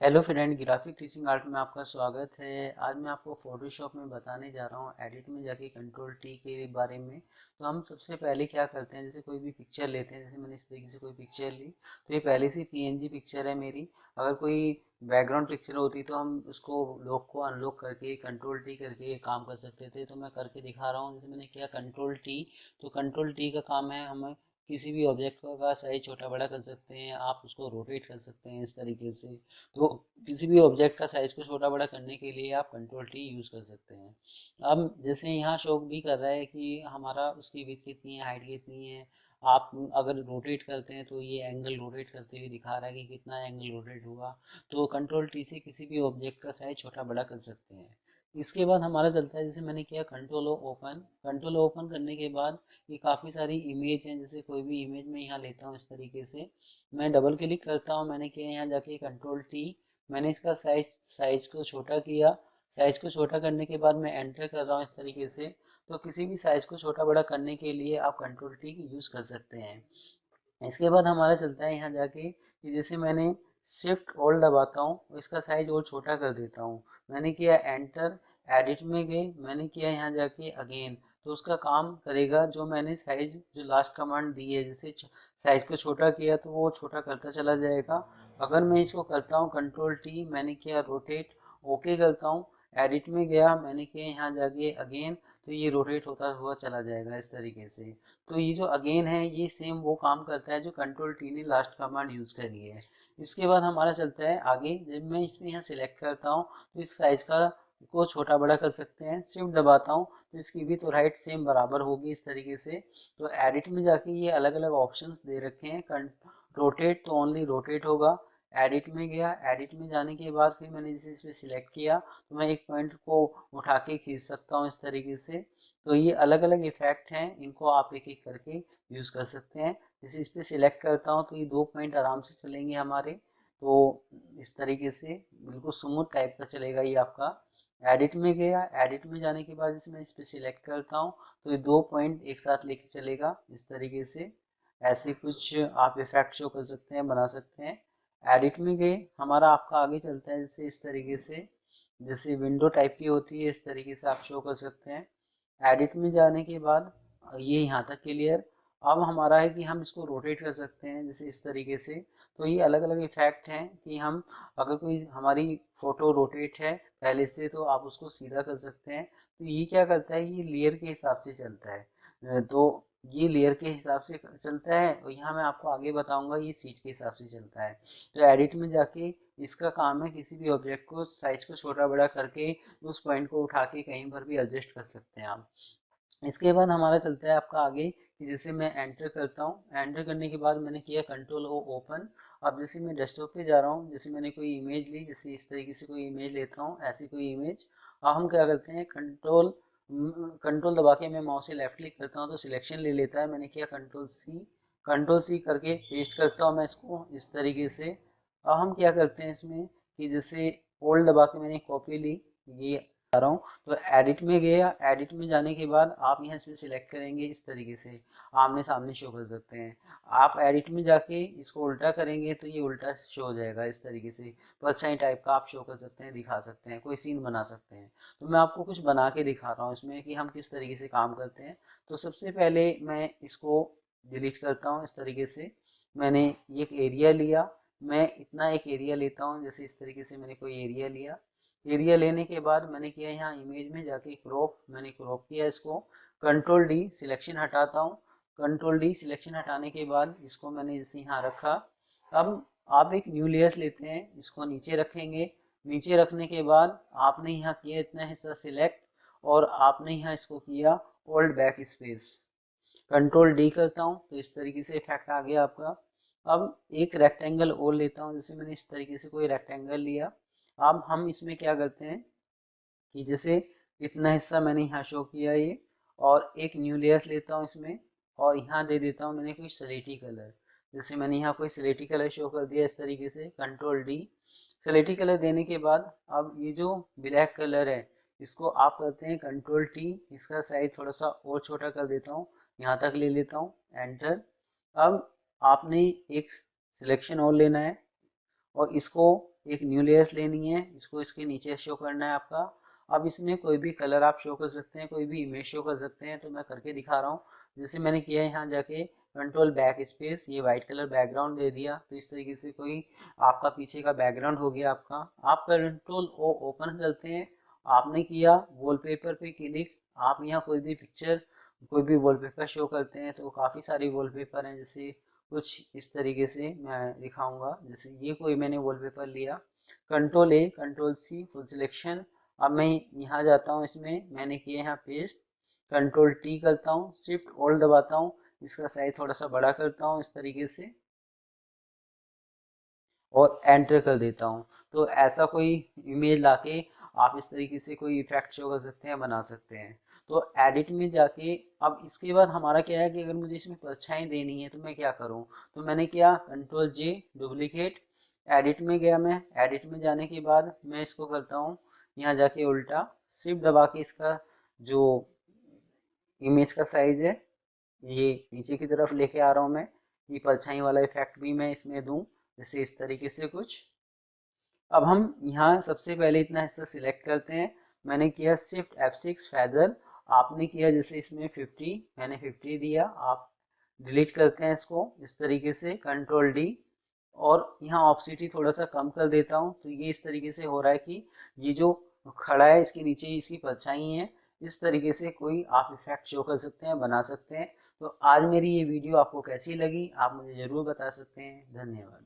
Hello friend, graphic teaching art में आपका स्वागत है। आज मैं आपको फोटोशॉप में बताने जा रहा हूँ एडिट में जाके कंट्रोल टी के बारे में। तो हम सबसे पहले क्या करते हैं, जैसे कोई भी पिक्चर लेते हैं, जैसे मैंने इस तरीके से कोई पिक्चर ली तो ये पहले से पीएनजी पिक्चर है मेरी। अगर कोई बैकग्राउंड पिक्चर होती तो हम उसको लॉक को अनलॉक करके कंट्रोल टी करके काम कर सकते थे। तो मैं करके दिखा रहा हूँ। जैसे मैंने किया कंट्रोल टी, तो कंट्रोल टी का काम है हमें किसी भी ऑब्जेक्ट का साइज छोटा बड़ा कर सकते हैं, आप उसको रोटेट कर सकते हैं इस तरीके से। तो किसी भी ऑब्जेक्ट का साइज को छोटा बड़ा करने के लिए आप कंट्रोल टी यूज़ कर सकते हैं। अब जैसे यहाँ शो भी कर रहा है कि हमारा उसकी विड्थ कितनी है, हाइट कितनी है। आप अगर रोटेट करते हैं तो ये एंगल रोटेट करते हुए दिखा रहा है कि कितना एंगल रोटेट हुआ। तो कंट्रोल टी से किसी भी ऑब्जेक्ट का साइज छोटा बड़ा कर सकते हैं। इसके बाद हमारा चलता है, जैसे मैंने किया कंट्रोल ओपन। कंट्रोल ओपन करने के बाद ये काफ़ी सारी इमेज हैं, जैसे कोई भी इमेज मैं यहाँ लेता हूँ इस तरीके से। मैं डबल क्लिक करता हूँ, मैंने किया यहाँ जाके कंट्रोल टी। मैंने इसका साइज को छोटा किया। साइज को छोटा करने के बाद मैं एंटर कर रहा हूँ इस तरीके से। तो किसी भी साइज को छोटा बड़ा करने के लिए आप कंट्रोल टी यूज़ कर सकते हैं। इसके बाद हमारा चलता है यहाँ जाके कि जैसे मैंने शिफ्ट ऑल दबाता हूँ, इसका साइज और छोटा कर देता हूँ। मैंने किया एंटर, एडिट में गए, मैंने किया यहाँ जाके अगेन। तो उसका काम करेगा जो मैंने साइज जो लास्ट कमांड दी है, जैसे साइज को छोटा किया तो वो छोटा करता चला जाएगा। अगर मैं इसको करता हूँ कंट्रोल टी, मैंने किया रोटेट, ओके करता हूँ, एडिट में गया, मैंने किया यहाँ जाके अगेन, तो ये रोटेट होता हुआ चला जाएगा इस तरीके से। तो ये जो अगेन है ये सेम वो काम करता है जो कंट्रोल टी ने लास्ट कमांड यूज़ करी है। इसके बाद हमारा चलता है आगे। जब मैं इसमें यहाँ सिलेक्ट करता हूँ तो इस साइज का को छोटा बड़ा कर सकते हैं। शिफ्ट दबाता हूँ तो इसकी भी तो राइट सेम बराबर होगी इस तरीके से। तो एडिट में जाके ये अलग अलग ऑप्शंस दे रखे हैं। रोटेट तो ओनली रोटेट होगा। एडिट में गया, एडिट में जाने के बाद फिर मैंने जिसे इस पर सिलेक्ट किया तो मैं एक पॉइंट को उठा के खींच सकता हूँ इस तरीके से। तो ये अलग अलग इफेक्ट हैं, इनको आप एक एक करके यूज़ कर सकते हैं। जैसे इस पर सिलेक्ट करता हूँ तो ये दो पॉइंट आराम से चलेंगे हमारे। तो इस तरीके से बिल्कुल स्मूथ टाइप का चलेगा ये आपका। एडिट में गया, एडिट में जाने के बाद इसमें इस पर सिलेक्ट करता हूँ तो ये दो पॉइंट एक साथ लेके चलेगा इस तरीके से। ऐसे कुछ आप इफेक्ट शो कर सकते हैं, बना सकते हैं। एडिट में गए, हमारा आपका आगे चलता है जैसे इस तरीके से, जैसे विंडो टाइप की होती है इस तरीके से आप शो कर सकते हैं। एडिट में जाने के बाद ये यहाँ तक क्लियर। अब हमारा है कि हम इसको रोटेट कर सकते हैं जैसे इस तरीके से। तो ये अलग अलग इफेक्ट हैं कि हम अगर कोई हमारी फोटो रोटेट है पहले से तो आप उसको सीधा कर सकते हैं। तो ये क्या करता है, ये लेयर के हिसाब से चलता है। तो ये लेयर के हिसाब से चलता है और यहाँ मैं आपको आगे बताऊंगा ये सीट के हिसाब से चलता है। तो एडिट में जाके इसका काम है किसी भी ऑब्जेक्ट को साइज को छोटा बड़ा करके उस पॉइंट को उठा के कहीं पर भी एडजस्ट कर सकते हैं आप। इसके बाद हमारा चलता है आपका आगे कि जैसे मैं एंटर करता हूँ, एंटर करने के बाद मैंने किया कंट्रोल ओ ओपन। अब जैसे मैं डेस्कटॉप पे जा रहा हूँ, जैसे मैंने कोई इमेज ली, जैसे इस तरीके से कोई इमेज लेता हूँ, ऐसी कोई इमेज। अब हम क्या करते हैं, कंट्रोल दबा के मैं माउस से लेफ्ट क्लिक करता हूँ तो सिलेक्शन ले लेता है। मैंने किया कंट्रोल सी करके पेस्ट करता हूँ मैं इसको इस तरीके से। अब हम क्या करते हैं इसमें कि जैसे ओल्ड दबा के मैंने कॉपी ली, ये आ रहा हूँ। तो एडिट में गया, एडिट में जाने के बाद आप यहाँ इसमें सिलेक्ट करेंगे इस तरीके से, आमने सामने शो कर सकते हैं। आप एडिट में जाके इसको उल्टा करेंगे तो ये उल्टा शो हो जाएगा इस तरीके से। परछाई टाइप का आप शो कर सकते हैं, दिखा सकते हैं, कोई सीन बना सकते हैं। तो मैं आपको कुछ बना के दिखा रहा हूँ इसमें कि हम किस तरीके से काम करते हैं। तो सबसे पहले मैं इसको डिलीट करता हूँ इस तरीके से। मैंने एक एरिया लिया, मैं इतना एक एरिया लेता हूँ, जैसे इस तरीके से मैंने कोई एरिया लिया। एरिया लेने के बाद मैंने किया यहाँ इमेज में जाके क्रॉप, मैंने क्रॉप किया इसको। कंट्रोल डी सिलेक्शन हटाता हूँ। कंट्रोल डी सिलेक्शन हटाने के बाद इसको मैंने जैसे यहाँ रखा। अब आप एक न्यू लेयर लेते हैं, इसको नीचे रखेंगे। नीचे रखने के बाद आपने यहाँ किया इतना हिस्सा सिलेक्ट और आपने यहाँ इसको किया old back space. Control D करता हूँ तो इस तरीके से इफेक्ट आ गया आपका। अब एक रेक्टेंगल और लेता हूँ, जैसे मैंने इस तरीके से कोई रेक्टेंगल लिया। अब हम इसमें क्या करते हैं कि जैसे इतना हिस्सा मैंने यहाँ शो किया ये, और एक न्यू लेयर्स लेता हूँ इसमें और यहाँ दे देता हूँ मैंने कोई स्लेटी कलर। जैसे मैंने यहाँ कोई स्लेटी कलर शो कर दिया इस तरीके से, कंट्रोल डी। स्लेटी कलर देने के बाद अब ये जो ब्लैक कलर है इसको आप करते हैं कंट्रोल टी, इसका साइज थोड़ा सा और छोटा कर देता हूँ, यहाँ तक ले लेता हूँ, एंटर। अब आपने एक सिलेक्शन और लेना है और इसको एक न्यू लेयर्स लेनी है, इसको इसके नीचे शो करना है आपका। अब इसमें कोई भी कलर आप शो कर सकते हैं, कोई भी इमेज शो कर सकते हैं, तो मैं करके दिखा रहा हूँ। जैसे मैंने किया है यहाँ जाके कंट्रोल बैक स्पेस, ये वाइट कलर बैकग्राउंड दे दिया, तो इस तरीके से कोई आपका पीछे का बैकग्राउंड हो गया आपका। आप कंट्रोल ओ ओपन करते हैं, आपने किया वॉलपेपर पे क्लिक, आप यहाँ कोई भी पिक्चर कोई भी वॉलपेपर शो करते हैं, तो काफ़ी सारी वॉलपेपर हैं। जैसे कुछ इस तरीके से मैं दिखाऊंगा, जैसे ये कोई मैंने वॉलपेपर लिया, control A control C full selection. अब मैं यहाँ जाता हूँ, इसमें मैंने किया यहाँ पेस्ट, कंट्रोल टी करता हूँ, शिफ्ट ऑल दबाता हूँ, इसका साइज थोड़ा सा बड़ा करता हूँ इस तरीके से और एंटर कर देता हूँ। तो ऐसा कोई इमेज लाके आप इस तरीके से कोई इफेक्ट शो कर सकते हैं, बना सकते हैं। तो एडिट में जाके अब इसके बाद हमारा क्या है कि अगर मुझे इसमें परछाई देनी है तो मैं क्या करूँ, तो मैंने किया कंट्रोल जे डुप्लीकेट, एडिट में गया, मैं एडिट में जाने के बाद मैं इसको करता हूँ यहाँ जाके उल्टा, शिफ्ट दबा के इसका जो इमेज का साइज है ये नीचे की तरफ लेके आ रहा हूँ मैं। ये परछाई वाला इफेक्ट भी मैं इसमें दूं, जैसे इस तरीके से कुछ। अब हम यहाँ सबसे पहले इतना हिस्सा सिलेक्ट करते हैं, मैंने किया शिफ्ट F6 फैदर, आपने किया जैसे इसमें 50, मैंने 50 दिया, आप डिलीट करते हैं इसको इस तरीके से कंट्रोल डी, और यहाँ ऑप्सिटी थोड़ा सा कम कर देता हूँ। तो ये इस तरीके से हो रहा है कि ये जो खड़ा है इसके नीचे इसकी परछाई है, इस तरीके से कोई आप इफेक्ट शो कर सकते हैं, बना सकते हैं। तो आज मेरी ये वीडियो आपको कैसी लगी आप मुझे ज़रूर बता सकते हैं। धन्यवाद।